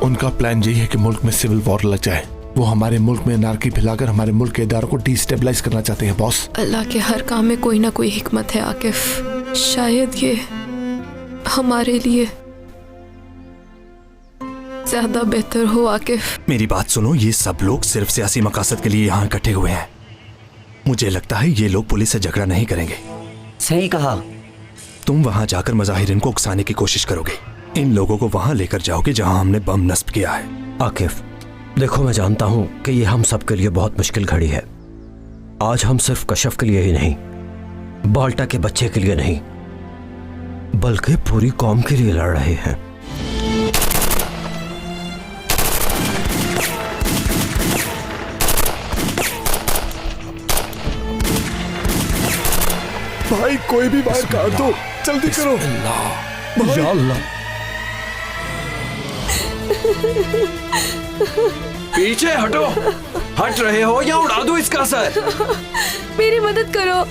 उनका प्लान यही है कि मुल्क में सिविल वॉर लग जाए। वो हमारे मुल्क में नारकी फैलाकर हमारे मुल्क के इदारों को डिस्टेबलाइज करना चाहते हैं बॉस। अल्लाह के हर काम में कोई ना कोई हिकमत है आकिफ। शायद ये हमारे लिए ज्यादा बेहतर हो आकिफ। मेरी बात सुनो, ये सब लोग सिर्फ सियासी मकासद के लिए यहाँ इकट्ठे हुए हैं। मुझे लगता है ये लोग पुलिस से झगड़ा नहीं करेंगे। सही कहा। तुम वहां जाकर मुजाहिरीन को उकसाने की कोशिश करोगे। इन लोगों को वहां लेकर जाओगे जहां हमने बम नस्ब किया है। आकिफ देखो, मैं जानता हूं कि ये हम सब के लिए बहुत मुश्किल घड़ी है। आज हम सिर्फ कशफ के लिए ही नहीं, बाल्टा के बच्चे के लिए नहीं, बल्कि पूरी कौम के लिए लड़ रहे हैं। भाई कोई भी बाहर काट दो, जल्दी करो। या अल्लाह। पीछे हटो। हट रहे हो या उड़ा दूं इसका सर? मेरी मदद करो,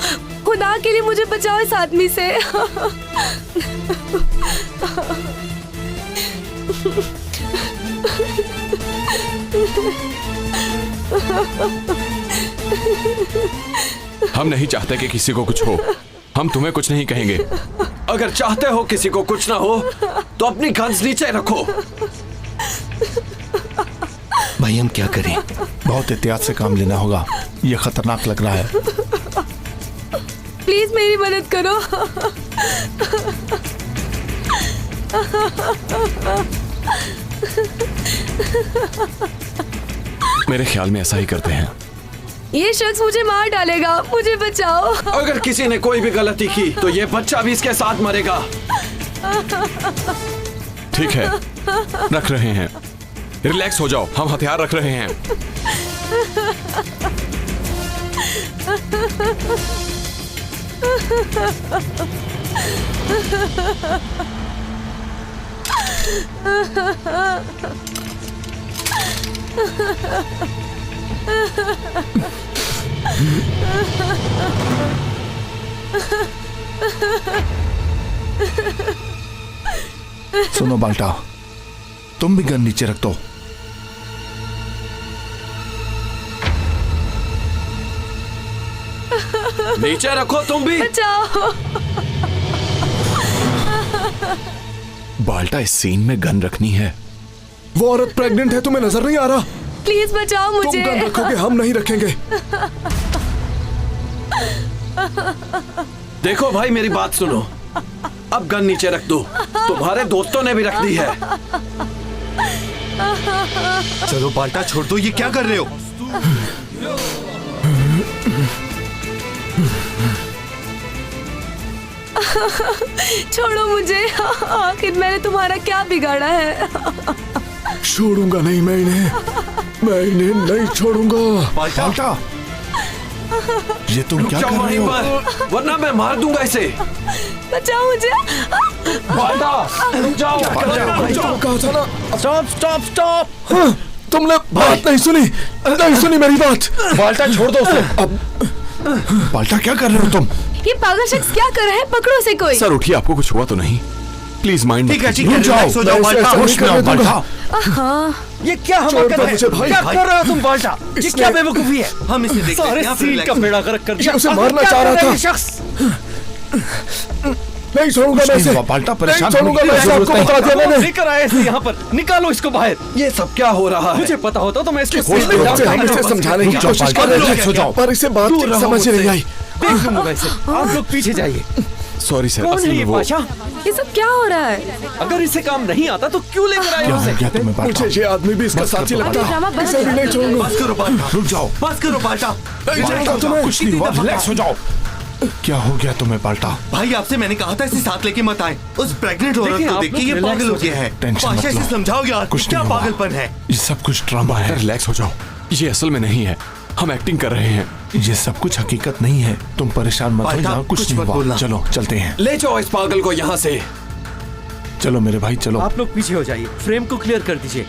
खुदा के लिए मुझे बचाओ इस आदमी से। हम नहीं चाहते कि किसी को कुछ हो। हम तुम्हें कुछ नहीं कहेंगे। अगर चाहते हो किसी को कुछ ना हो तो अपनी गन्स नीचे रखो। भाई हम क्या करें? बहुत एहतियात से काम लेना होगा, ये खतरनाक लग रहा है। प्लीज मेरी मदद करो। मेरे ख्याल में ऐसा ही करते हैं। ये शख्स मुझे मार डालेगा, मुझे बचाओ। अगर किसी ने कोई भी गलती की तो ये बच्चा भी इसके साथ मरेगा। ठीक है, रख रहे हैं। रिलैक्स हो जाओ, हम हथियार रख रहे हैं। सुनो बाल्टा, तुम भी गन नीचे रख दो। नीचे रखो तुम भी। बचाओ। बाल्टा, इस सीन में गन रखनी है। वो औरत प्रेग्नेंट है, तुम्हें नजर नहीं आ रहा? प्लीज बचाओ मुझे। तुम गन रखोगे, हम नहीं रखेंगे। देखो भाई, मेरी बात सुनो। अब गन नीचे रख दो। तुम्हारे दोस्तों ने भी रख दी है। चलो बाल्टा छोड़ दो, ये क्या कर रहे हो? छोड़ो मुझे। आखिर मैंने तुम्हारा क्या बिगाड़ा है? छोड़ूंगा नहीं मैं इन्हें नहीं छोड़ूंगा। बाल्टा, ये तुम क्या कर रहे हो? वरना मैं मार दूंगा इसे। बचाओ मुझे। बाल्टा, रुक जाओ। Stop stop stop. तुमने बात नहीं सुनी मेरी बात। बाल्टा छोड़ दो उसे। अब बाल्टा क्या कर रहे हो तुम? ये पागल शख्स क्या कर रहा है? पकड़ो से कोई। सर उठिए, आपको कुछ हुआ तो नहीं? प्लीज माइंड ठीक है, मत ठीक है, रिलैक्स हो जाओ बाल्टा। होश में आओ बाल्टा। ये क्या हम कर रहे हैं? क्या कर रहे हो तुम बाल्टा? ये क्या बेवकूफी है? हम इसे देखते हैं। सारे सीन का बेड़ा गर्क कर दिया। उसे मारना चाह रहा था। शख्स नहीं छोड़ूंगा मैं इसे। बाल्टा परेशान होने की जरूरत नहीं। बता दिया मैंने। लेकर आए इसे यहाँ पर। निकालो इसको बाहर। ये सब क्या हो रहा है? मुझे पता होता तो मैं इसको हम इसे समझाने की कोशिश कर रहे थे, पर इसे बात समझ नहीं आई। देख लूंगा इसे। आप लोग पीछे जाइए। सॉरी सर, कौन है ये बादशाह? ये सब क्या हो रहा है? अगर इसे काम नहीं आता तो क्यों लेकर आए उसे? क्या तुम्हें बाल्टा? मुझे ये आदमी भी इसका साथी लगता है। ड्रामा बंद इसे भी नहीं छोड़ूंगा। बस करो बाल्टा। रुक जाओ। बस करो बाल्टा। कुछ नहीं हुआ, रिलैक्स हो जाओ। क्या हो गया तुम्हें बाल्टा? भाई आपसे मैंने कहा था इसे साथ लेके मत आए। उस प्रेग्नेंट औरत को देख के ये पागल हो गया है। टेंशन मत बादशाह लो। से समझाओ यार, कुछ क्या नहीं हुआ। पागलपन है? ये सब कुछ ड्रामा है। रिलैक्स हो जाओ, ये असल में नहीं है। हम एक्टिंग कर रहे हैं। ये सब कुछ हकीकत नहीं है। तुम परेशान मत हो, यहाँ कुछ नहीं हुआ। चलो चलते हैं। ले जाओ इस पागल को यहाँ से। चलो मेरे भाई चलो। आप लोग पीछे हो जाइए, फ्रेम को क्लियर कर दीजिए।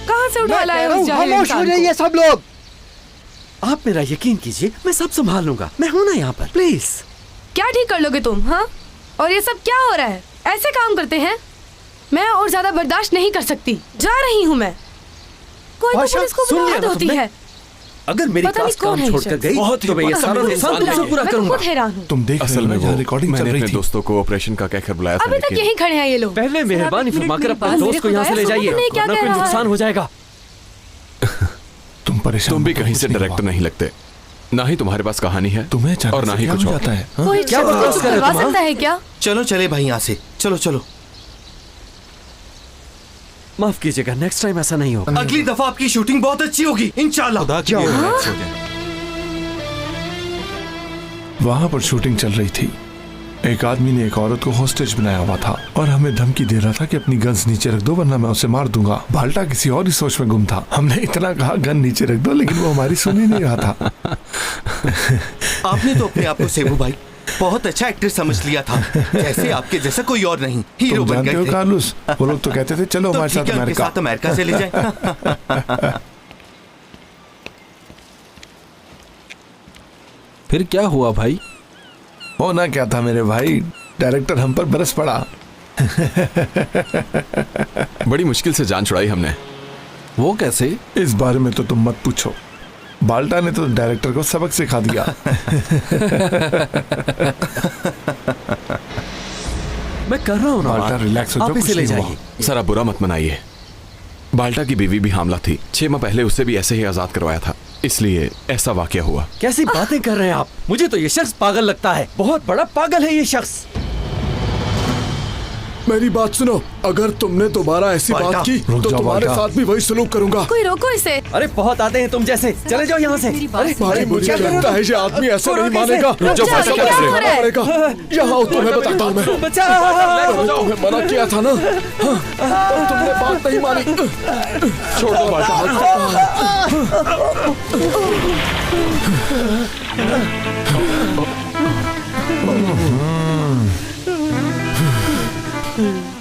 कहाँ से उठा लाए उस जाहिल इंसान को? ये सब लोग। आप मेरा यकीन कीजिए, मैं सब संभाल लूंगा। मैं हूं ना यहाँ पर, प्लीज। क्या ठीक कर लोगे तुम? हाँ, और ये सब क्या हो रहा है? ऐसे काम करते हैं? मैं और ज्यादा बर्दाश्त नहीं कर सकती, जा रही हूँ मैं। कोई तो पुलिस को बुलाहट होती है। अगर मेरी क्लास काम छोड़कर गई तो मैं ये सारा नुकसान तुमसे पूरा करूंगा। खुद हैरान हूँ। तुम देख असल में वो रिकॉर्डिंग चल मैंने रही अपने थी। दोस्तों को ऑपरेशन का कहकर बुलाया था, अभी तक लेकिन यहीं खड़े हैं ये लोग। पहले मेहरबानी फरमाकर अपने दोस्त को यहाँ से ले जाइए, वरना कोई नुकसान हो जाएगा। तुम परेशान तुम भी मत हो, कहीं कुछ से नहीं डायरेक्टर हुआ। नहीं लगते, ना ही तुम्हारे पास कहानी है तुम्हें अचानक और ना से ही क्या कुछ हो और। जाता है? हाँ? कोई क्या शख्स बकवास कुछ कर रहे हो करवा तुम, सकता है क्या? चलो चले भाई यहाँ से, चलो चलो। माफ कीजिएगा, नेक्स्ट टाइम ऐसा नहीं होगा। अगली दफा आपकी शूटिंग बहुत अच्छी होगी इंशाल्लाह। वहां पर शूटिंग चल रही थी। एक आदमी ने एक औरत को हॉस्टेज बनाया हुआ था और हमें धमकी दे रहा था कि अपनी गन्स नीचे रख दो वरना मैं उसे मार दूंगा। बाल्टा किसी और ही सोच में गुम था। हमने इतना कहा गन नीचे रख दो, लेकिन वो हमारी सुन ही नहीं रहा था। आपने तो अपने आप को सेबू भाई बहुत अच्छा एक्टर समझ लिया था, जैसे आपके जैसा कोई और नहीं, हीरो तुम बन जानते गए हो थे। कार्लोस, वो लोग तो कहते थे चलो तो हमारे ठीक साथ है, उनके अमेरिका। साथ अमेरिका चले जाए। फिर क्या हुआ भाई? होना क्या था मेरे भाई, डायरेक्टर हम पर बरस पड़ा। बड़ी मुश्किल से जान छुड़ाई हमने। वो कैसे? इस बारे में तो तुम मत पूछो। बाल्टा ने तो डायरेक्टर को सबक सिखा दिया। मैं कर रहा हूँ ना बाल्टा बात। रिलैक्स हो जाओ, आप इसे कुछ ले नहीं हुआ। जाइए। सर आप बुरा मत मनाइए, बाल्टा की बीवी भी हामला थी। 6 माह पहले उसे भी ऐसे ही आजाद करवाया था, इसलिए ऐसा वाकया हुआ। कैसी बातें कर रहे हैं आप? मुझे तो ये शख्स पागल लगता है, बहुत बड़ा पागल है ये शख्स। मेरी बात सुनो, अगर तुमने दोबारा ऐसी बाल्टा, बात की रुक तो जाओ तुम्हारे बाल्टा। साथ भी वही सलूक करूंगा। कोई रोको इसे। अरे बहुत आते हैं तुम जैसे, चले जाओ यहाँ से। अरे भाई मुझे क्या कर रहे हो लगता तुम? है ये आदमी ऐसे छोड़ो नहीं कैसे? मानेगा। रुक जाओ, बाल्टा, क्या हो रहा है? पड़ेगा। यहाँ आओ, तुम्हें बताता हूँ मैं। बचाओ। तुम्हें मना किया था ना, हाँ, पर तुमने बात नहीं मानी। छोड़ दो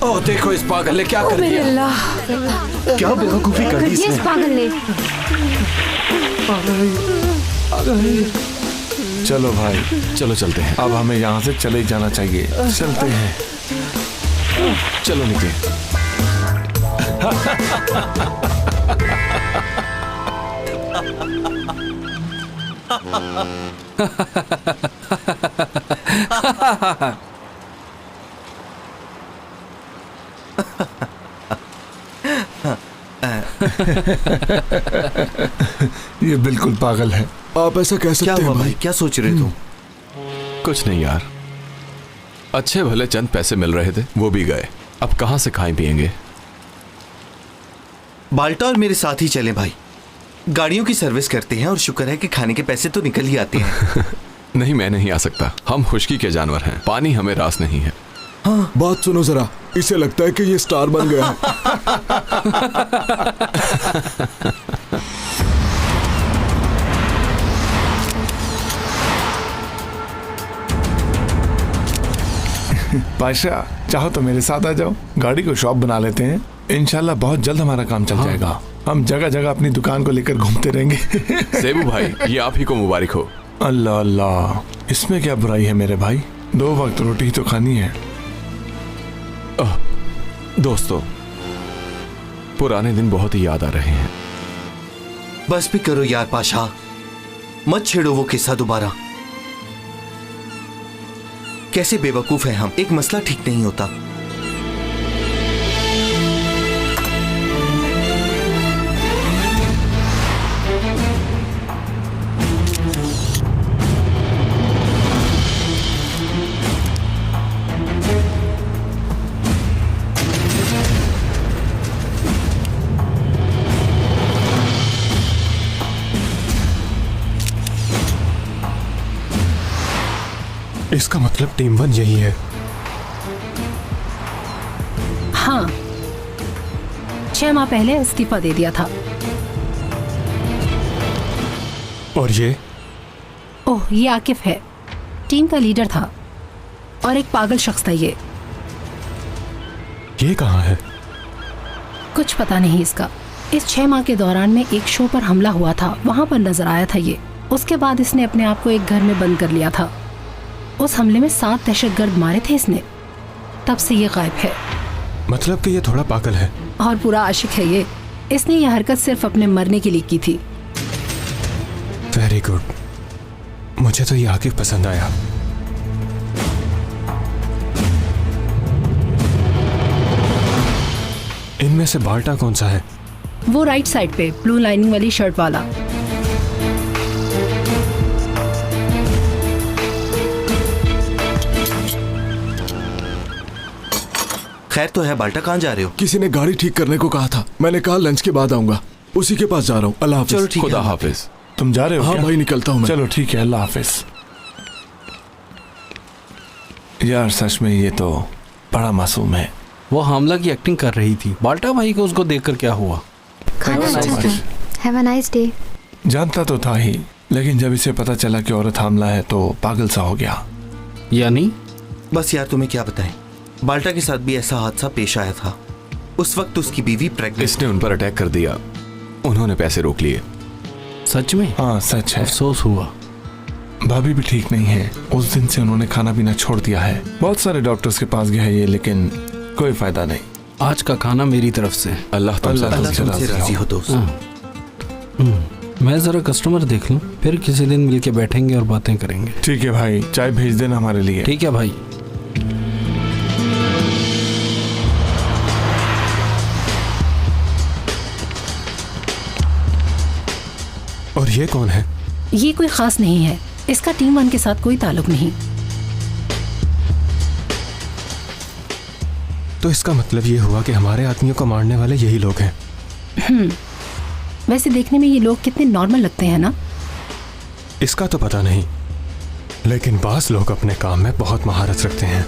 ओ देखो इस पागल ने क्या कर मेरे दिया। अल्लाह, क्या बेवकूफी कर दी ये इस इसने। पागल ने। चलो भाई, चलो चलते हैं, अब हमें यहाँ से चले जाना चाहिए। चलते हैं। चलो निकले। ये बिल्कुल पागल है। आप ऐसा कह क्या सकते हुआ हैं भाई, भाई? क्या सोच रहे तुम? कुछ नहीं यार, अच्छे भले चंद पैसे मिल रहे थे, वो भी गए। अब कहाँ से खाएं पिएंगे। बाल्टा और मेरे साथ ही चले भाई, गाड़ियों की सर्विस करते हैं और शुक्र है कि खाने के पैसे तो निकल ही आते हैं। नहीं, मैं नहीं आ सकता, हम खुशकी के जानवर हैं, पानी हमें रास नहीं है। बात सुनो जरा, इसे लगता है कि ये स्टार बन गया है। बादशाह चाहो तो मेरे साथ आ जाओ, गाड़ी को शॉप बना लेते हैं। इंशाल्लाह बहुत जल्द हमारा काम चल जाएगा। हम जगह जगह अपनी दुकान को लेकर घूमते रहेंगे। सेबू भाई, ये आप ही को मुबारक हो। अल्लाह अल्लाह, इसमें क्या बुराई है मेरे भाई, 2 वक्त रोटी ही तो खानी है। दोस्तों, पुराने दिन बहुत ही याद आ रहे हैं। बस भी करो यार पाशा, मत छेड़ो वो किस्सा दोबारा। कैसे बेवकूफ हैं हम, एक मसला ठीक नहीं होता। इसका मतलब टीम 1 यही है। हाँ, 6 माह पहले इस्तीफा दे दिया था। और ये ओह, ये आकिफ है, टीम का लीडर था और एक पागल शख्स था ये कहाँ है? कुछ पता नहीं इसका। इस 6 माह के दौरान में एक शो पर हमला हुआ था, वहां पर नजर आया था ये। उसके बाद इसने अपने आप को एक घर में बंद कर लिया था। उस हमले में 7 दहशतगर्द मारे थे इसने। तब से ये गायब है। मतलब कि ये थोड़ा पागल है। और पूरा आशिक है ये। इसने ये हरकत सिर्फ अपने मरने के लिए की थी। वेरी गुड, मुझे तो ये आकिफ पसंद आया। इनमें से बाल्टा कौन सा है? वो राइट साइड पे ब्लू लाइनिंग वाली शर्ट वाला। खैर तो है, बाल्टा कहाँ जा रहे हो? किसी ने गाड़ी ठीक करने को कहा था, मैंने कहा लंच के बाद आऊंगा, उसी के पास जा रहा हूँ। अल्लाह हाफिज। चलो ठीक है। खुदा हाफिज। तुम जा रहे हो? हाँ क्या? भाई निकलता हूँ मैं। चलो ठीक है, अल्लाह हाफिज। यार सच में ये तो बड़ा मासूम है। वो हमला की एक्टिंग कर रही थी। बाल्टा भाई को उसको देखकर क्या हुआ? खाना अच्छा था। Have a nice day. जानता तो था ही, लेकिन जब इसे पता चला कि औरत हमला है तो पागल सा हो गया। यानी बस यार तुम्हें क्या बताएं, बाल्टा के साथ भी ऐसा हादसा पेश आया था। उस वक्त उसकी बीवी प्रेग्नेंट। इसने उन पर अटैक कर दिया, उन्होंने पैसे रोक लिए। सच में? हाँ सच है। अफसोस हुआ। भाभी भी ठीक नहीं है, उस दिन से उन्होंने खाना पीना छोड़ दिया है। बहुत सारे डॉक्टर्स के पास गया है ये, लेकिन कोई फायदा नहीं। आज का खाना मेरी तरफ से। अल्लाह तुमसे राजी हो दोस्त। मैं जरा कस्टमर देख लूं, फिर किसी दिन मिलके बैठेंगे और बातें करेंगे। ठीक है भाई, चाय भेज देना हमारे लिए। ठीक है भाई। और ये कौन है? ये कोई खास नहीं है, इसका टीम 1 के साथ कोई ताल्लुक नहीं। तो इसका मतलब ये हुआ कि हमारे आदमियों को मारने वाले यही लोग हैं। वैसे देखने में ये लोग कितने नॉर्मल लगते हैं ना? इसका तो पता नहीं, लेकिन बास लोग अपने काम में बहुत महारत रखते हैं।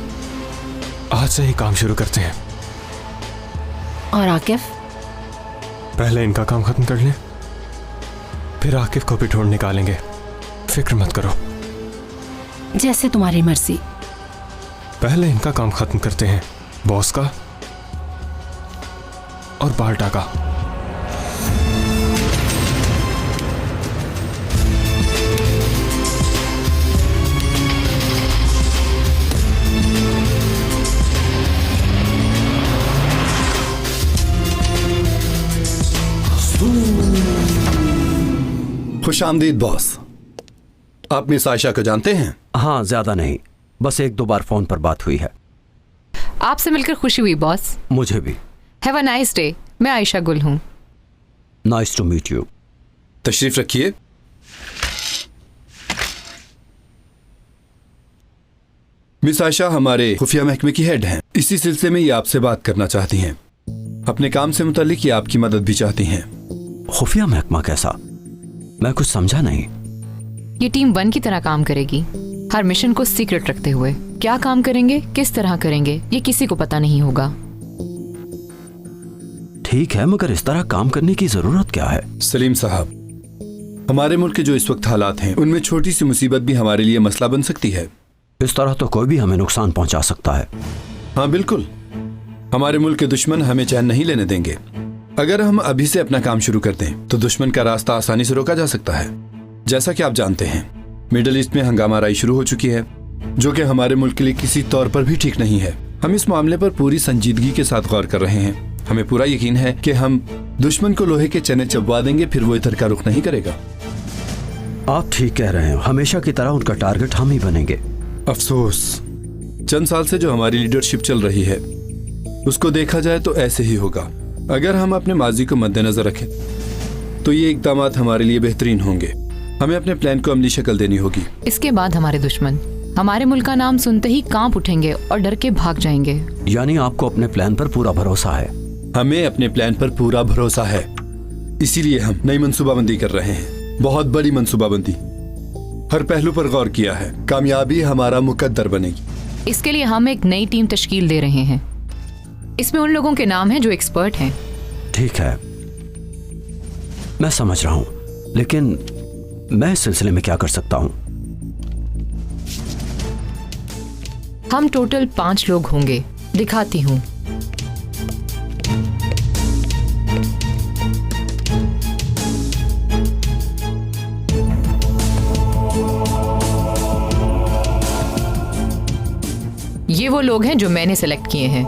आज से ही काम शुरू करते हैं। और आकिफ? पहले इनका काम खत्म कर लें, फिर आकिफ को भी ढूंढ निकालेंगे। फिक्र मत करो। जैसे तुम्हारी मर्जी। पहले इनका काम खत्म करते हैं, बॉस का और बाल्टा का। खुशामदीद बॉस। आप मिस आयशा को जानते हैं? हाँ, ज्यादा नहीं, बस 1-2 बार फोन पर बात हुई है। आपसे मिलकर खुशी हुई बॉस। मुझे भी। Have a nice day. मैं आयशा गुल हूँ। Nice to meet you. तशरीफ रखिए। मिस आयशा हमारे खुफिया महकमे की हेड हैं। इसी सिलसिले में ये आपसे बात करना चाहती हैं। अपने काम से मुतालिक ये आपकी मदद भी चाहती हैं। खुफिया महकमा कैसा? मैं कुछ समझा नहीं। ये टीम 1 की तरह काम करेगी, हर मिशन को सीक्रेट रखते हुए। क्या काम करेंगे, किस तरह करेंगे, ये किसी को पता नहीं होगा। ठीक है, मगर इस तरह काम करने की जरूरत क्या है? सलीम साहब, हमारे मुल्क के जो इस वक्त हालात हैं, उनमें छोटी सी मुसीबत भी हमारे लिए मसला बन सकती है। इस तरह तो कोई भी हमें नुकसान पहुंचा सकता है। हाँ बिल्कुल, हमारे मुल्क के दुश्मन हमें चैन नहीं लेने देंगे। अगर हम अभी से अपना काम शुरू कर दें तो दुश्मन का रास्ता आसानी से रोका जा सकता है। जैसा कि आप जानते हैं, मिडल ईस्ट में हंगामाराई शुरू हो चुकी है, जो कि हमारे मुल्क के लिए किसी तौर पर भी ठीक नहीं है। हम इस मामले पर पूरी संजीदगी के साथ गौर कर रहे हैं। हमें पूरा यकीन है कि हम दुश्मन को लोहे के चने चबवा देंगे, फिर वो इधर का रुख नहीं करेगा। आप ठीक कह रहे हैं, हमेशा की तरह उनका टारगेट हम ही बनेंगे। अफसोस, चंद साल से जो हमारी लीडरशिप चल रही है उसको देखा जाए तो ऐसे ही होगा। अगर हम अपने माजी को मद्देनजर रखें तो ये इक़दामात हमारे लिए बेहतरीन होंगे। हमें अपने प्लान को अमली शक्ल देनी होगी। इसके बाद हमारे दुश्मन हमारे मुल्क का नाम सुनते ही कांप उठेंगे और डर के भाग जाएंगे। यानी आपको अपने प्लान पर पूरा भरोसा है? हमें अपने प्लान पर पूरा भरोसा है, इसीलिए हम नई मंसूबाबंदी कर रहे हैं। बहुत बड़ी मंसूबाबंदी, हर पहलू पर गौर किया है। कामयाबी हमारा मुकद्दर बनेगी। इसके लिए हम एक नई टीम तश्कील दे रहे हैं। इसमें उन लोगों के नाम हैं जो एक्सपर्ट हैं। ठीक है, मैं समझ रहा हूं, लेकिन मैं इस सिलसिले में क्या कर सकता हूं? हम टोटल 5 लोग होंगे, दिखाती हूँ। ये वो लोग हैं जो मैंने सेलेक्ट किए हैं।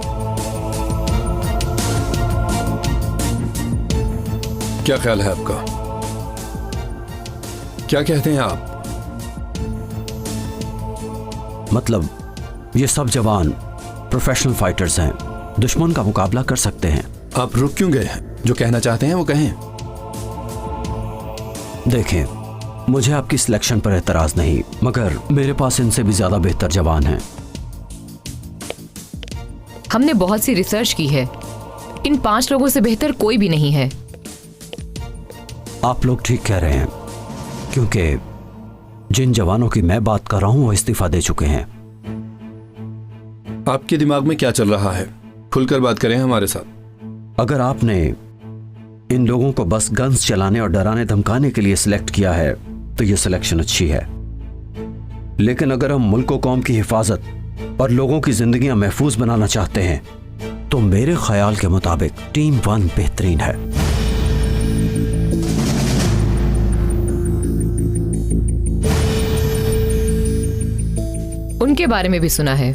क्या ख्याल है आपका? क्या कहते हैं आप? मतलब ये सब जवान प्रोफेशनल फाइटर्स हैं, दुश्मन का मुकाबला कर सकते हैं। आप रुक क्यों गए? जो कहना चाहते हैं वो कहें। देखें, मुझे आपकी सिलेक्शन पर एतराज नहीं, मगर मेरे पास इनसे भी ज्यादा बेहतर जवान हैं। हमने बहुत सी रिसर्च की है, इन 5 लोगों से बेहतर कोई भी नहीं है। आप लोग ठीक कह रहे हैं, क्योंकि जिन जवानों की मैं बात कर रहा हूं वो इस्तीफा दे चुके हैं। आपके दिमाग में क्या चल रहा है? खुलकर बात करें हमारे साथ। अगर आपने इन लोगों को बस गन्स चलाने और डराने धमकाने के लिए सिलेक्ट किया है तो ये सिलेक्शन अच्छी है, लेकिन अगर हम मुल्क व कौम की हिफाजत और लोगों की जिंदगियां महफूज बनाना चाहते हैं तो मेरे ख्याल के मुताबिक टीम 1 बेहतरीन है। उनके बारे में भी सुना है,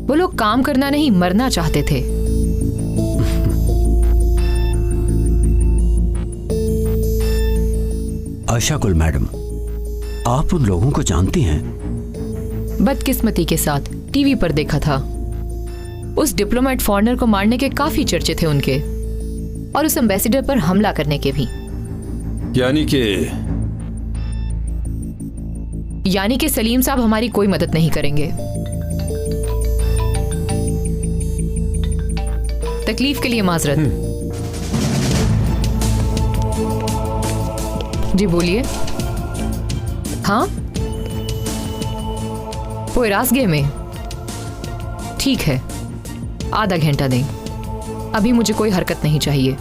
वो लोग काम करना नहीं मरना चाहते थे। आयशा गुल मैडम, आप उन लोगों को जानती हैं? बदकिस्मती के साथ टीवी पर देखा था। उस डिप्लोमेट फॉरेनर को मारने के काफी चर्चे थे उनके, और उस एम्बेसडर पर हमला करने के भी। यानी कि सलीम साहब हमारी कोई मदद नहीं करेंगे। तकलीफ के लिए माजरत। जी बोलिए। हाँ, पोयरासगे में? ठीक है, आधा घंटा दें, अभी मुझे कोई हरकत नहीं चाहिए।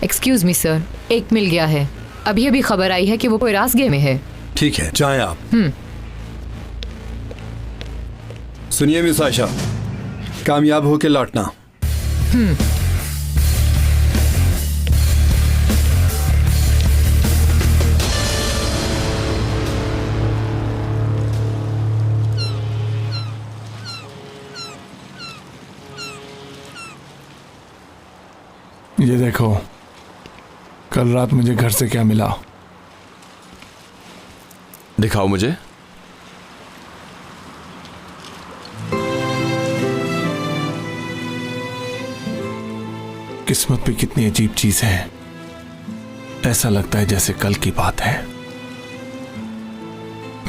एक्सक्यूज मी सर, एक मिल गया है। अभी अभी खबर आई है कि वो पोयरासगे में है। ठीक है, जाएं आप। सुनिए मिस आयशा, कामयाब होके लौटना। ये देखो, कल रात मुझे घर से क्या मिला। दिखाओ मुझे। किस्मत पे कितनी अजीब चीज है। ऐसा लगता है जैसे कल की बात है।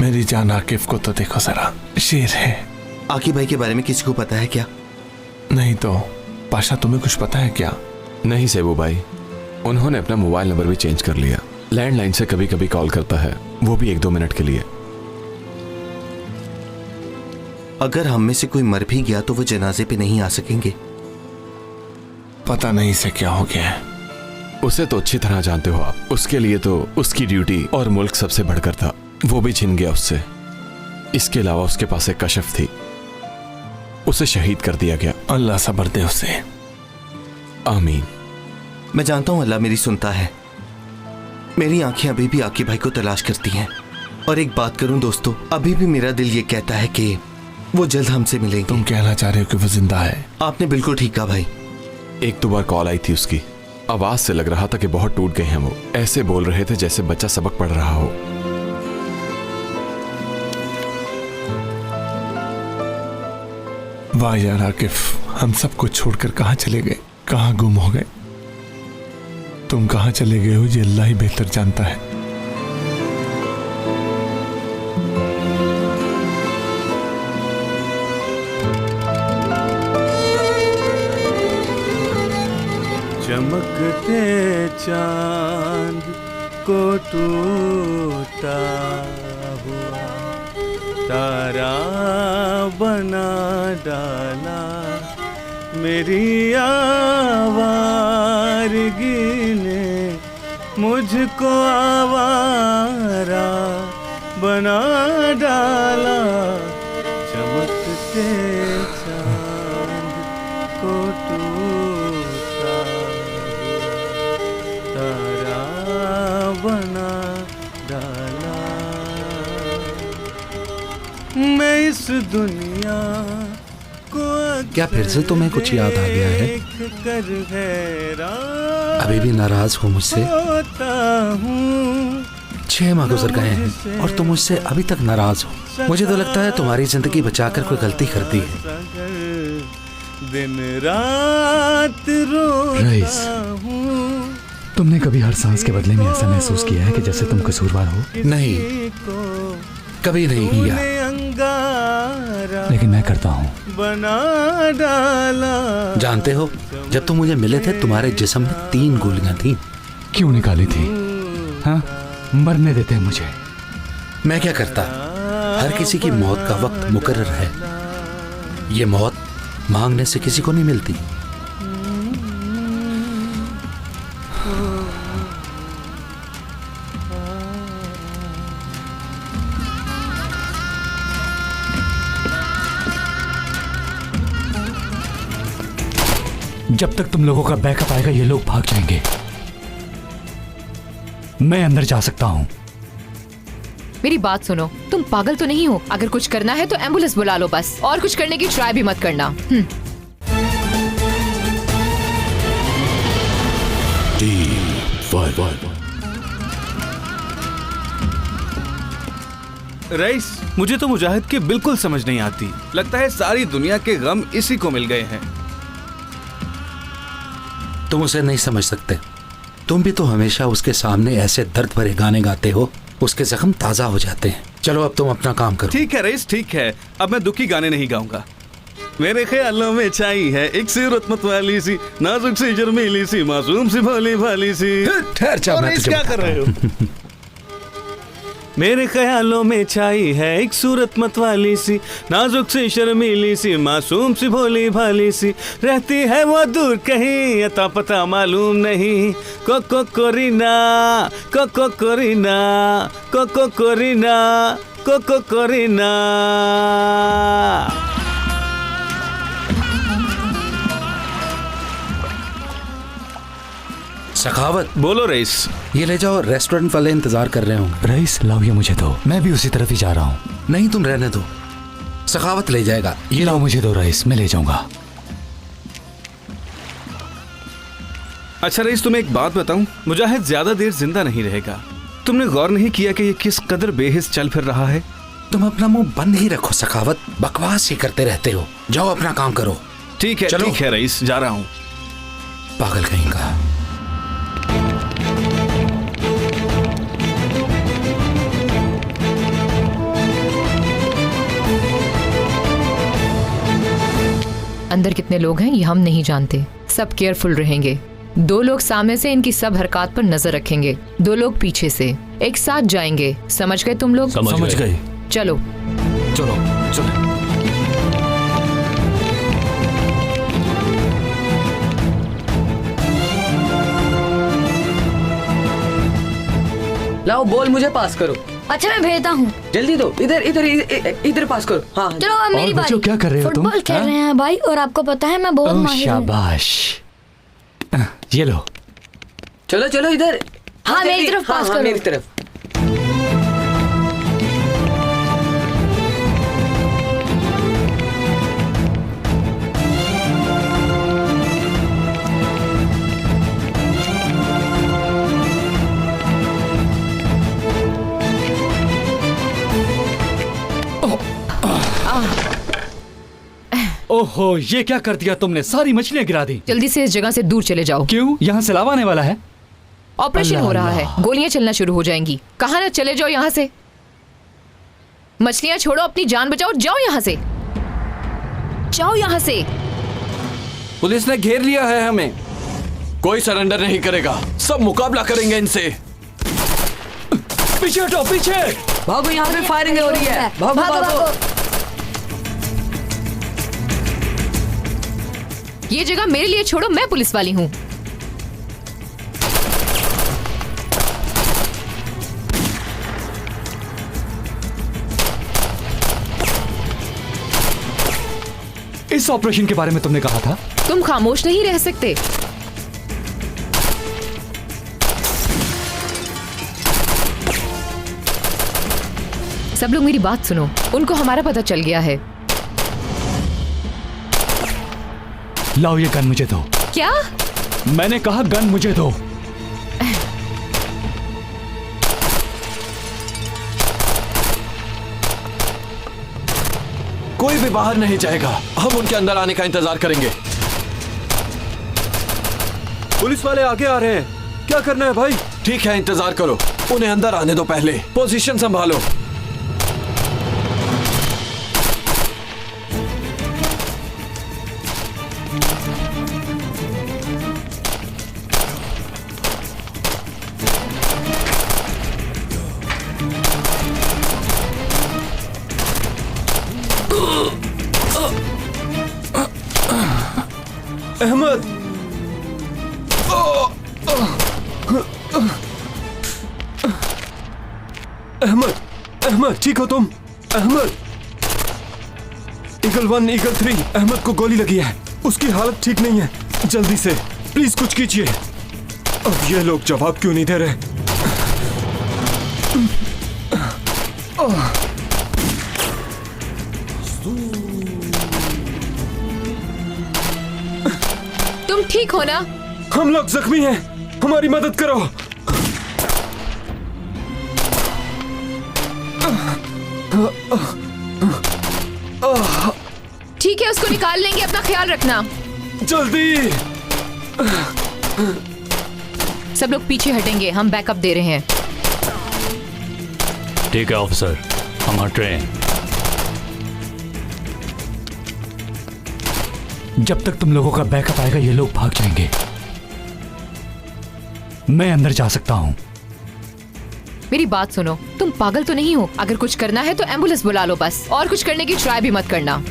मेरी जान आकिफ को तो देखो जरा, शेर है। आकिफ भाई के बारे में किसी को पता है क्या? नहीं तो पाशा, तुम्हें कुछ पता है क्या? नहीं सेबू भाई, उन्होंने अपना मोबाइल नंबर भी चेंज कर लिया। लैंडलाइन से कभी कभी कॉल करता है, वो भी 1-2 मिनट के लिए। अगर हम में से कोई मर भी गया तो वो जनाजे पे नहीं आ सकेंगे। पता नहीं से क्या हो गया है। उसे तो अच्छी तरह जानते हो आप। उसके लिए तो उसकी ड्यूटी और मुल्क सबसे बढ़कर था, वो भी छिन गया उससे। इसके अलावा उसके पास एक कशफ थी, उसे शहीद कर दिया गया। अल्लाह सब्र दे उसे। आमीन। मैं जानता हूं अल्लाह मेरी सुनता है। मेरी आंखें अभी भी आकिफ भाई को तलाश करती हैं। और एक बात करूं दोस्तों, अभी भी मेरा दिल ये कहता है कि वो जल्द हमसे मिलेंगे। तुम कहना चाह रहे हो कि वो जिंदा है? आपने बिल्कुल ठीक कहा भाई। 1-2 बार कॉल आई थी उसकी, आवाज से लग रहा था कि बहुत टूट गए हैं वो। ऐसे बोल रहे थे जैसे बच्चा सबक पढ़ रहा हो। वाह यार आकिफ, हम सबको छोड़कर कहां चले गए, कहां गुम हो गए। तुम कहां चले गए हो ये अल्लाह ही बेहतर जानता है। चमकते चांद को टूटा हुआ तारा बना डाला, मेरी आवारगी ने मुझको आवारा बना डाला। चमकते चांद को टूटा हुआ तारा बना डाला। मैं इस दुनिया को क्या फिर से तुम्हें कुछ याद आ गया है? अभी भी नाराज हो मुझसे? 6 माह गुजर गए हैं और तुम मुझसे अभी तक नाराज हो। मुझे तो लगता है तुम्हारी जिंदगी बचाकर कोई गलती कर दी है। दिन रात रईस, तुमने कभी हर सांस के बदले में ऐसा महसूस किया है कि जैसे तुम कसूरवार हो? नहीं, कभी नहीं किया। लेकिन मैं करता हूँ। बना डाला। जानते हो, जब तुम मुझे मिले थे तुम्हारे जिस्म में 3 गोलियां थी। क्यों निकाली थी? हाँ, मरने देते मुझे। मैं क्या करता? हर किसी की मौत का वक्त मुकर्रर है। ये मौत मांगने से किसी को नहीं मिलती। जब तक तुम लोगों का बैकअप आएगा ये लोग भाग जाएंगे। मैं अंदर जा सकता हूं। मेरी बात सुनो, तुम पागल तो नहीं हो? अगर कुछ करना है तो एम्बुलेंस बुला लो बस, और कुछ करने की ट्राई भी मत करना। रईस, मुझे तो मुजाहिद की बिल्कुल समझ नहीं आती। लगता है सारी दुनिया के गम इसी को मिल गए हैं। तुम उसे नहीं समझ सकते। तुम भी तो हमेशा उसके सामने ऐसे दर्द भरे गाने गाते हो, उसके जख्म ताजा हो जाते हैं। चलो अब तुम अपना काम करो। ठीक है रईस, ठीक है। अब मैं दुखी गाने नहीं गाऊंगा। मेरे ख्यालों में छाई है एक सूरत मत वाली सी, नाजुक सी जर्मीली सी, मासूम सी भोली भाली सी। ठहर जा, मैं तुझे क्या कर रहे हो? मेरे ख्यालों में छाई है एक सूरत मत वाली सी, नाजुक सी शर्मीली सी, मासूम सी भोली भाली सी, रहती है वो दूर कहीं, अता पता मालूम नहीं। कोको कोरीना, कोको कोरीना, कोको कोरीना, कोको कोरीना। सखावत, बोलो रईस। ये ले जाओ, रेस्टोरेंट वाले इंतजार कर रहे होंगे। रईस, लाओ ये मुझे दो, मैं भी उसी तरफ ही जा रहा हूँ। नहीं, तुम रहने दो, सखावत ले जाएगा। ये लाओ मुझे दो रईस, मैं ले जाऊंगा। अच्छा रईस, तुम्हें एक बात बताऊं, मुजाहिद ज्यादा देर जिंदा नहीं रहेगा। तुमने गौर नहीं किया कि ये किस कदर बेहिस चल फिर रहा है? तुम अपना मुंह बंद ही रखो सखावत, बकवास ही करते रहते हो। जाओ अपना काम करो। ठीक है, ठीक है रईस, जा रहा हूँ। पागल कहीं का। अंदर कितने लोग हैं ये हम नहीं जानते। सब केयरफुल रहेंगे। 2 लोग सामने से इनकी सब हरकत पर नजर रखेंगे, 2 लोग पीछे से। एक साथ जाएंगे, समझ गए तुम लोग? समझ गए। चलो चलो चलो। लाओ बॉल मुझे पास करो। अच्छा मैं भेजता हूँ। जल्दी दो, इधर इधर इधर पास करो। हाँ चलो अब मेरी बारी। क्या कर रहे हो तुम? फुटबॉल खेल रहे हैं भाई, और आपको पता है मैं बहुत माहिर हूँ। शाबाश, ये लो। चलो चलो इधर। हाँ मेरी तरफ पास करो। मेरी तरफ। ओहो, ये क्या कर दिया तुमने? सारी मछलियां गिरा दी। जल्दी से इस जगह से दूर चले जाओ। क्यों? यहाँ से लावा आने वाला है। ऑपरेशन हो रहा है, गोलियां चलना शुरू हो जाएंगी। कहाँ ना, चले जाओ यहाँ से। मछलियां छोड़ो, अपनी जान बचाओ। जाओ यहाँ से, जाओ यहाँ से। पुलिस ने घेर लिया है हमें। कोई सरेंडर नहीं करेगा, सब मुकाबला करेंगे इनसे। पीछे हटो, पीछे भागो, यहाँ पे फायरिंग हो रही है। भागो भागो। ये जगह मेरे लिए छोड़ो, मैं पुलिस वाली हूँ। इस ऑपरेशन के बारे में तुमने कहा था। तुम खामोश नहीं रह सकते। सब लोग मेरी बात सुनो, उनको हमारा पता चल गया है। लाओ ये गन मुझे दो। क्या? मैंने कहा गन मुझे दो। कोई भी बाहर नहीं जाएगा, हम उनके अंदर आने का इंतजार करेंगे। पुलिस वाले आगे आ रहे हैं, क्या करना है भाई? ठीक है, इंतजार करो, उन्हें अंदर आने दो। पहले पोजीशन संभालो। अहमद, अहमद, अहमद ठीक हो तुम? अहमद, ईगल 1, ईगल 3, अहमद को गोली लगी है, उसकी हालत ठीक नहीं है, जल्दी से प्लीज कुछ कीजिए। अब ये लोग जवाब क्यों नहीं दे रहे? तुम ठीक हो ना? हम लोग जख्मी हैं, हमारी मदद करो। ठीक है, उसको निकाल लेंगे, अपना ख्याल रखना। जल्दी। सब लोग पीछे हटेंगे, हम बैकअप दे रहे हैं। ठीक है ऑफिसर, हम हट रहे हैं। जब तक तुम लोगों का बैकअप आएगा ये लोग भाग जाएंगे। मैं अंदर जा सकता हूं। मेरी बात सुनो, तुम पागल तो नहीं हो? अगर कुछ करना है तो एम्बुलेंस बुला लो बस, और कुछ करने की ट्राई भी मत करना।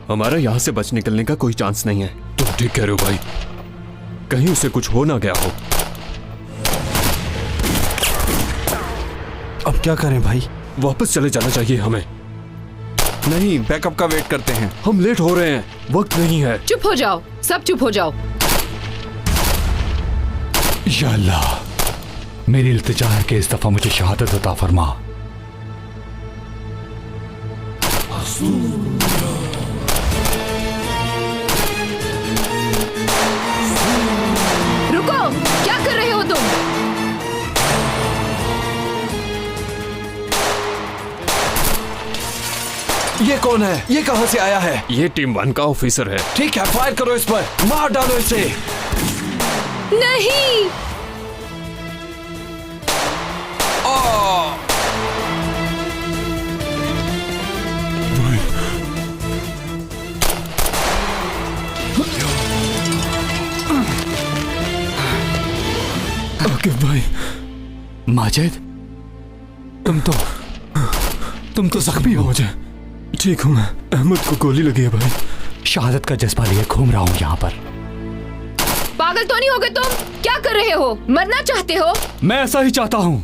हमारा यहाँ से बच निकलने का कोई चांस नहीं है। तुम ठीक कह रहे हो भाई, कहीं उसे कुछ हो ना गया हो। अब क्या करें भाई? वापस चले जाना चाहिए हमें। नहीं, बैकअप का वेट करते हैं, हम लेट हो रहे हैं, वक्त नहीं है। चुप हो जाओ, सब चुप हो जाओ। या अल्लाह, मेरी इल्तिजा है कि इस दफा मुझे शहादत अता फरमा। रुको, क्या कर रहे हो तुम? ये कौन है? ये कहां से आया है? ये टीम 1 का ऑफिसर है। ठीक है, फायर करो इस पर, मार डालो इसे। नहीं। आकिब भाई। माजिद, तुम तो जख्मी हो। मुझे ठीक हूं मैं, अहमद को गोली लगी है भाई। शहादत का जज्बा लिए घूम रहा हूं यहाँ पर। पागल तो नहीं हो गए तुम? क्या कर रहे हो? मरना चाहते हो? मैं ऐसा ही चाहता हूं।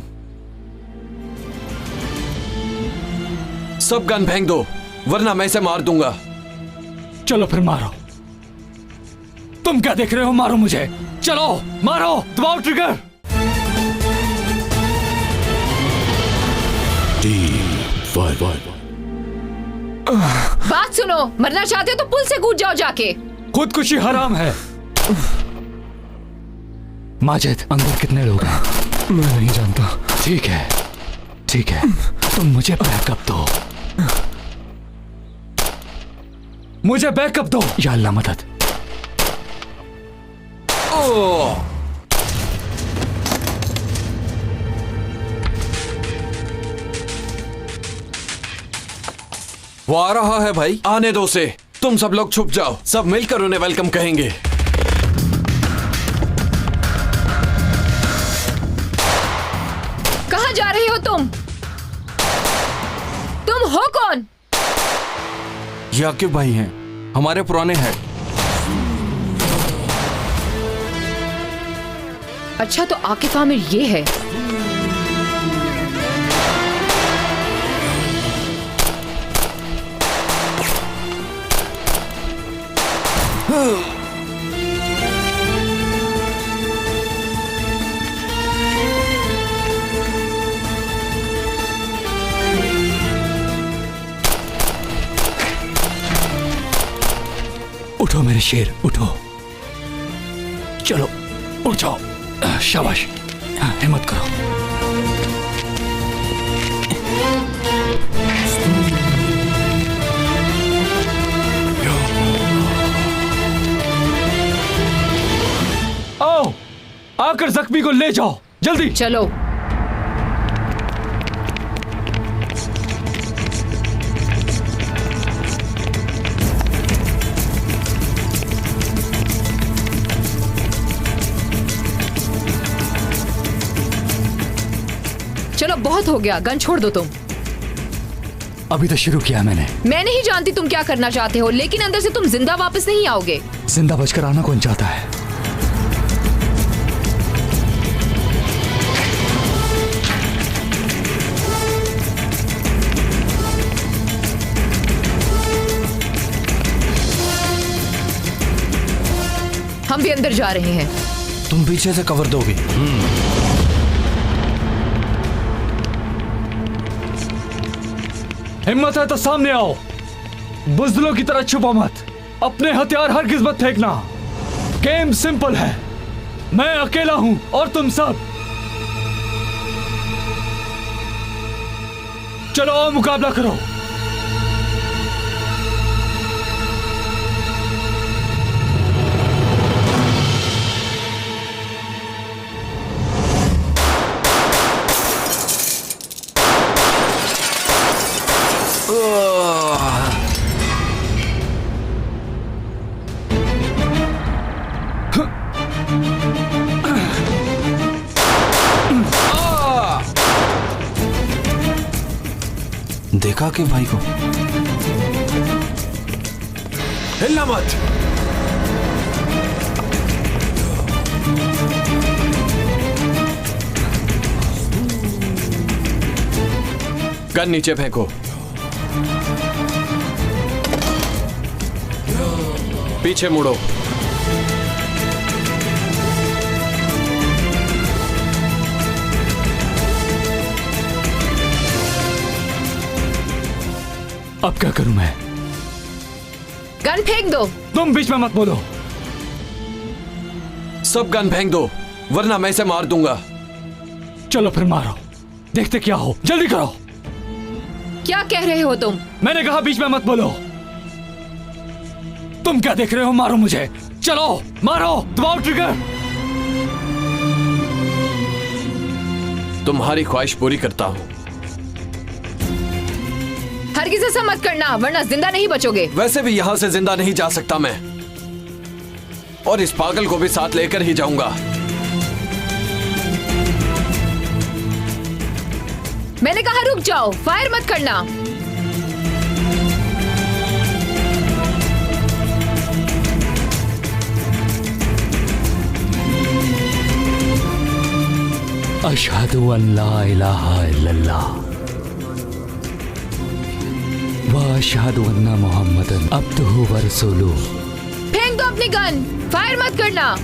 सब गन फेंक दो, वरना मैं इसे मार दूंगा। चलो फिर मारो। तुम क्या देख रहे हो? मारो मुझे। चलो मारो, दबाओ ट्रिगर। बात सुनो, मरना चाहते हो तो पुल से कूद जाओ जाके। खुदकुशी हराम है। माजिद, अंदर कितने लोग हैं? मैं नहीं जानता। ठीक है, ठीक है, तुम मुझे बैकअप दो। मुझे बैकअप दो। या अल्लाह मदद। वो आ रहा है भाई, आने दो उसे। तुम सब लोग छुप जाओ, सब मिलकर उन्हें वेलकम कहेंगे। कहां जा रहे हो तुम? तुम हो कौन? ये आकिब भाई हैं, हमारे पुराने हैं। अच्छा, तो आकिब आमिर ये है। उठो मेरे शेर, उठो। चलो उठ जाओ। शाबाश, हिम्मत करो। आओ, आकर जख्मी को ले जाओ, जल्दी चलो। चलो बहुत हो गया, गन छोड़ दो तुम। अभी तो शुरू किया मैंने। मैं नहीं जानती तुम क्या करना चाहते हो, लेकिन अंदर से तुम जिंदा वापस नहीं आओगे। जिंदा बचकर आना कौन चाहता है? हम भी अंदर जा रहे हैं। तुम पीछे से कवर दोगे। हिम्मत है तो सामने आओ। बुज़दिलों की तरह छुपो मत। अपने हथियार हरगिज़ मत फेंकना। गेम सिंपल है। मैं अकेला हूं और तुम सब। चलो आओ, मुकाबला करो। देखा कि भाई को हिलना मत। गन नीचे फेंको। पीछे मुड़ो। अब क्या करूं मैं? गन फेंक दो। तुम बीच में मत बोलो। सब गन फेंक दो, वरना मैं इसे मार दूंगा। चलो फिर मारो, देखते क्या हो। जल्दी करो। क्या कह रहे हो तुम? मैंने कहा बीच में मत बोलो। तुम क्या देख रहे हो? मारो मुझे। चलो मारो, दबाओ ट्रिगर। तुम्हारी ख्वाहिश पूरी करता हूं। हरगिज़ ऐसा मत करना, वरना जिंदा नहीं बचोगे। वैसे भी यहां से जिंदा नहीं जा सकता मैं, और इस पागल को भी साथ लेकर ही जाऊंगा। मैंने कहा रुक जाओ, फायर मत करना। अशहदु अन ला इलाहा इल्लल्लाह व अशहदु अन्ना मुहम्मदन अब्दुहु व रसूलुहु। फेंक दो अपनी गन, फायर मत करना।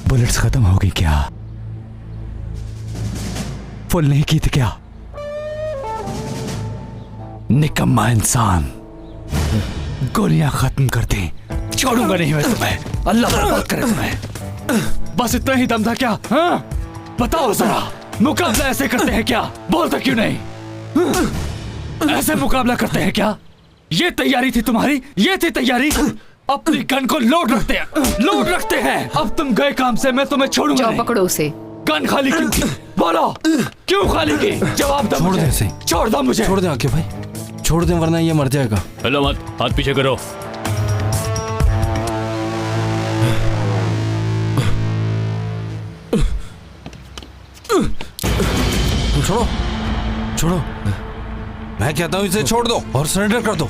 बुलेट्स खत्म हो गई क्या? फुल नहीं की थी क्या? निकम्मा इंसान, गोलियां खत्म कर दी। छोड़ूंगा नहीं मैं तुम्हें। अल्लाह बर्बाद करे तुम्हें। बस इतना ही दम था क्या? हाँ? बताओ जरा, मुकाबला ऐसे करते हैं क्या? बोलते क्यों नहीं? ऐसे मुकाबला करते हैं क्या? ये तैयारी थी तुम्हारी? ये थी तैयारी? अपनी गन को लोड रखते हैं, लोड रखते हैं। अब तुम गए काम से, मैं तुम्हें छोड़ूंगा नहीं। पकड़ो उसे। गन खाली क्यों की? बोलो, क्यों खाली की? जवाब दो। छोड़ दे इसे। छोड़ दो मुझे। छोड़ दे आके भाई, छोड़ दे वरना ये मर जाएगा। हेलो मत, हाथ पीछे करो। छोड़ो, छोड़ो। मैं कहता हूं इसे छोड़ दो और सरेंडर कर दो।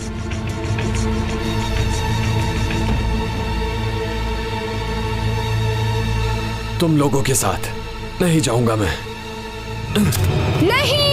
तुम लोगों के साथ नहीं जाऊंगा मैं। नहीं।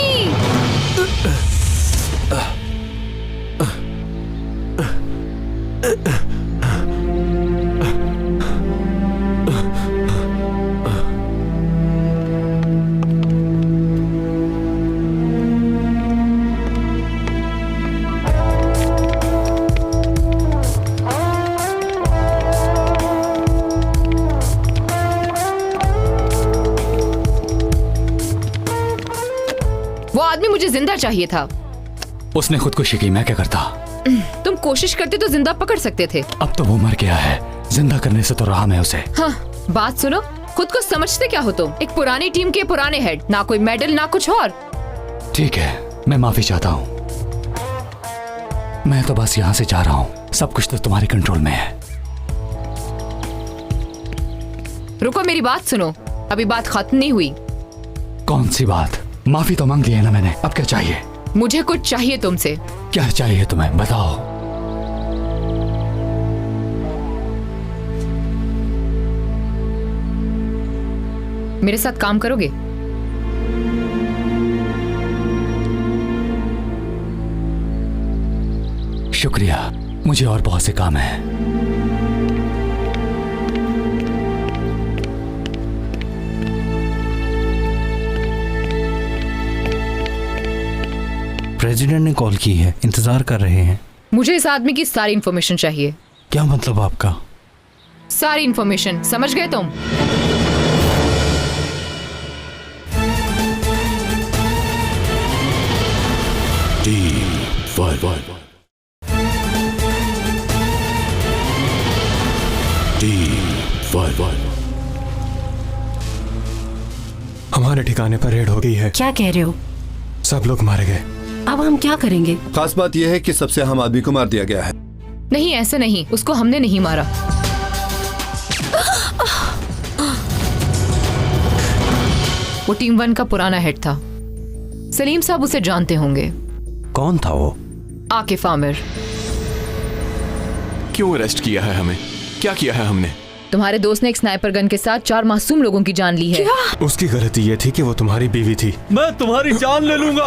वो आदमी मुझे जिंदा चाहिए था। उसने खुदकुशी की, मैं क्या करता? तुम कोशिश करते तो जिंदा पकड़ सकते थे। अब तो वो मर गया है, जिंदा करने से तो रहा मैं उसे। हाँ, बात सुनो, खुद को समझते क्या हो तुम? एक पुरानी टीम के पुराने हेड, ना कोई मेडल ना कुछ और। ठीक है, मैं माफी चाहता हूँ। मैं तो बस यहाँ से जा रहा हूँ, सब कुछ तो तुम्हारे कंट्रोल में है। रुको, मेरी बात सुनो, अभी बात खत्म नहीं हुई। कौन सी बात? माफी तो मांग ली है ना मैंने, अब क्या चाहिए? मुझे कुछ चाहिए तुमसे। क्या चाहिए तुम्हें, बताओ। मेरे साथ काम करोगे? शुक्रिया, मुझे और बहुत से काम है। प्रेसिडेंट ने कॉल की है, इंतजार कर रहे हैं। मुझे इस आदमी की सारी इंफॉर्मेशन चाहिए। क्या मतलब आपका? सारी इंफॉर्मेशन, समझ गए तुम? हमारे ठिकाने पर रेड हो गई है। क्या कह रहे हो? सब लोग मारे गए। अब हम क्या करेंगे? खास बात यह है कि सबसे अहम आदमी को मार दिया गया है। नहीं, ऐसे नहीं, उसको हमने नहीं मारा। वो टीम 1 का पुराना हेड था। सलीम साहब उसे जानते होंगे। कौन था वो? आकिफ आमिर। क्यों अरेस्ट किया है हमें? क्या किया है हमने? तुम्हारे दोस्त ने एक स्नाइपर गन के साथ 4 मासूम लोगों की जान ली है। उसकी गलती ये थी कि वो तुम्हारी बीवी थी। मैं तुम्हारी जान ले लूंगा।